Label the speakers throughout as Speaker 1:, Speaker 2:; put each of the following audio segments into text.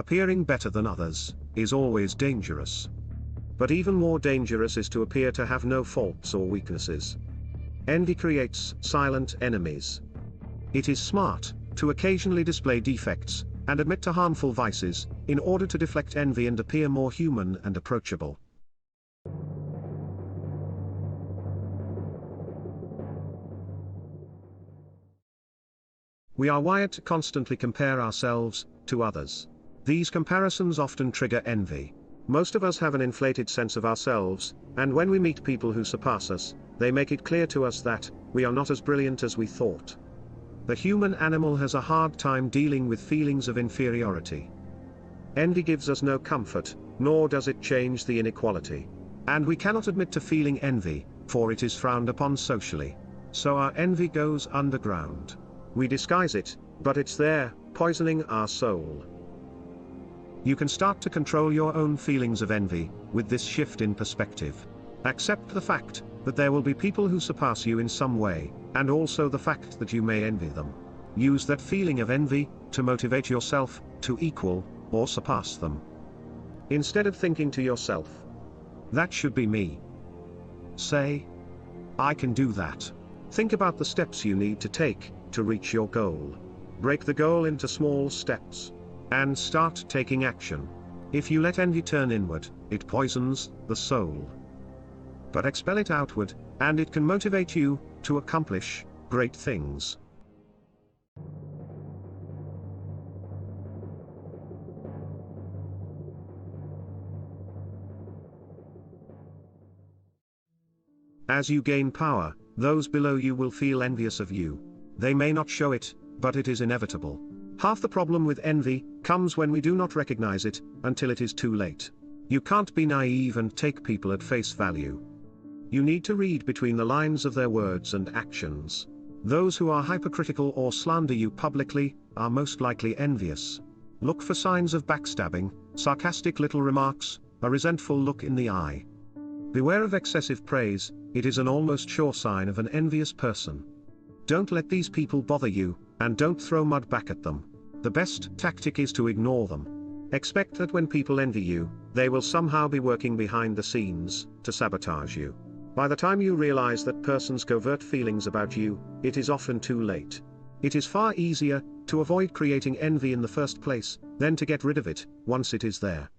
Speaker 1: appearing better than others, is always dangerous. But even more dangerous is to appear to have no faults or weaknesses. Envy creates silent enemies. It is smart to occasionally display defects and admit to harmful vices in order to deflect envy and appear more human and approachable. We are wired to constantly compare ourselves to others. These comparisons often trigger envy. Most of us have an inflated sense of ourselves, and when we meet people who surpass us, they make it clear to us that we are not as brilliant as we thought. The human animal has a hard time dealing with feelings of inferiority. Envy gives us no comfort, nor does it change the inequality. And we cannot admit to feeling envy, for it is frowned upon socially. So our envy goes underground. We disguise it, but it's there, poisoning our soul. You can start to control your own feelings of envy with this shift in perspective. Accept the fact that there will be people who surpass you in some way, and also the fact that you may envy them. Use that feeling of envy to motivate yourself to equal or surpass them. Instead of thinking to yourself, "That should be me," say, "I can do that." Think about the steps you need to take to reach your goal. Break the goal into small steps and start taking action. If you let envy turn inward, it poisons the soul. But expel it outward, and it can motivate you to accomplish great things. As you gain power, those below you will feel envious of you. They may not show it, but it is inevitable. Half the problem with envy comes when we do not recognize it until it is too late. You can't be naive and take people at face value. You need to read between the lines of their words and actions. Those who are hypercritical or slander you publicly are most likely envious. Look for signs of backstabbing, sarcastic little remarks, a resentful look in the eye. Beware of excessive praise, it is an almost sure sign of an envious person. Don't let these people bother you, and don't throw mud back at them. The best tactic is to ignore them. Expect that when people envy you, they will somehow be working behind the scenes to sabotage you. By the time you realize that person's covert feelings about you, it is often too late. It is far easier to avoid creating envy in the first place than to get rid of it once it is there.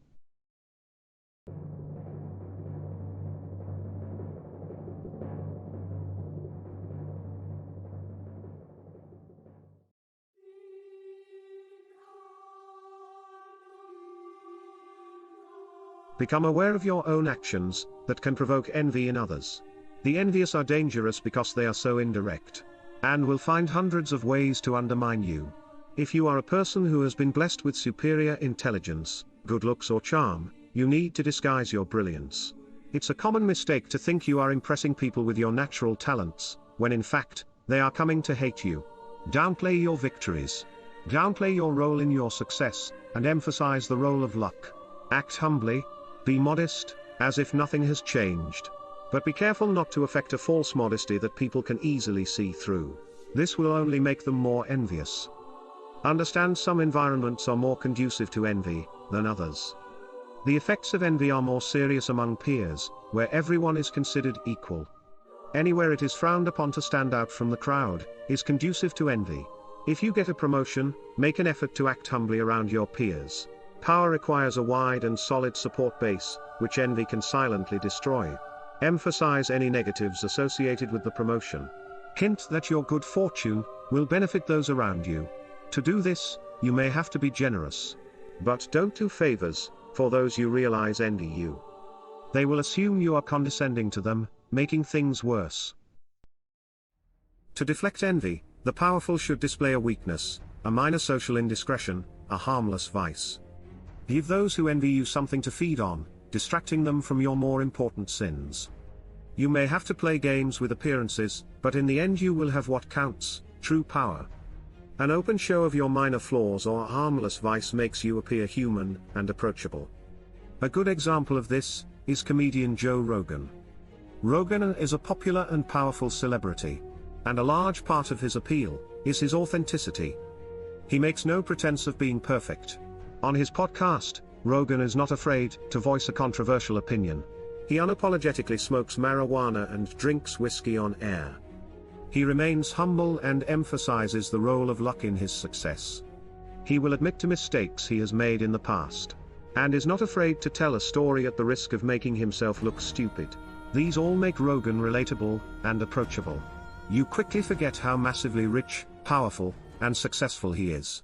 Speaker 1: Become aware of your own actions that can provoke envy in others. The envious are dangerous because they are so indirect, and will find hundreds of ways to undermine you. If you are a person who has been blessed with superior intelligence, good looks or charm, you need to disguise your brilliance. It's a common mistake to think you are impressing people with your natural talents, when in fact, they are coming to hate you. Downplay your victories. Downplay your role in your success, and emphasize the role of luck. Act humbly. Be modest, as if nothing has changed. But be careful not to affect a false modesty that people can easily see through. This will only make them more envious. Understand some environments are more conducive to envy than others. The effects of envy are more serious among peers, where everyone is considered equal. Anywhere it is frowned upon to stand out from the crowd is conducive to envy. If you get a promotion, make an effort to act humbly around your peers. Power requires a wide and solid support base, which envy can silently destroy. Emphasize any negatives associated with the promotion. Hint that your good fortune will benefit those around you. To do this, you may have to be generous. But don't do favors for those you realize envy you. They will assume you are condescending to them, making things worse. To deflect envy, the powerful should display a weakness, a minor social indiscretion, a harmless vice. Give those who envy you something to feed on, distracting them from your more important sins. You may have to play games with appearances, but in the end you will have what counts, true power. An open show of your minor flaws or harmless vice makes you appear human and approachable. A good example of this is comedian Joe Rogan. Rogan is a popular and powerful celebrity, and a large part of his appeal is his authenticity. He makes no pretense of being perfect. On his podcast, Rogan is not afraid to voice a controversial opinion. He unapologetically smokes marijuana and drinks whiskey on air. He remains humble and emphasizes the role of luck in his success. He will admit to mistakes he has made in the past, and is not afraid to tell a story at the risk of making himself look stupid. These all make Rogan relatable and approachable. You quickly forget how massively rich, powerful, and successful he is.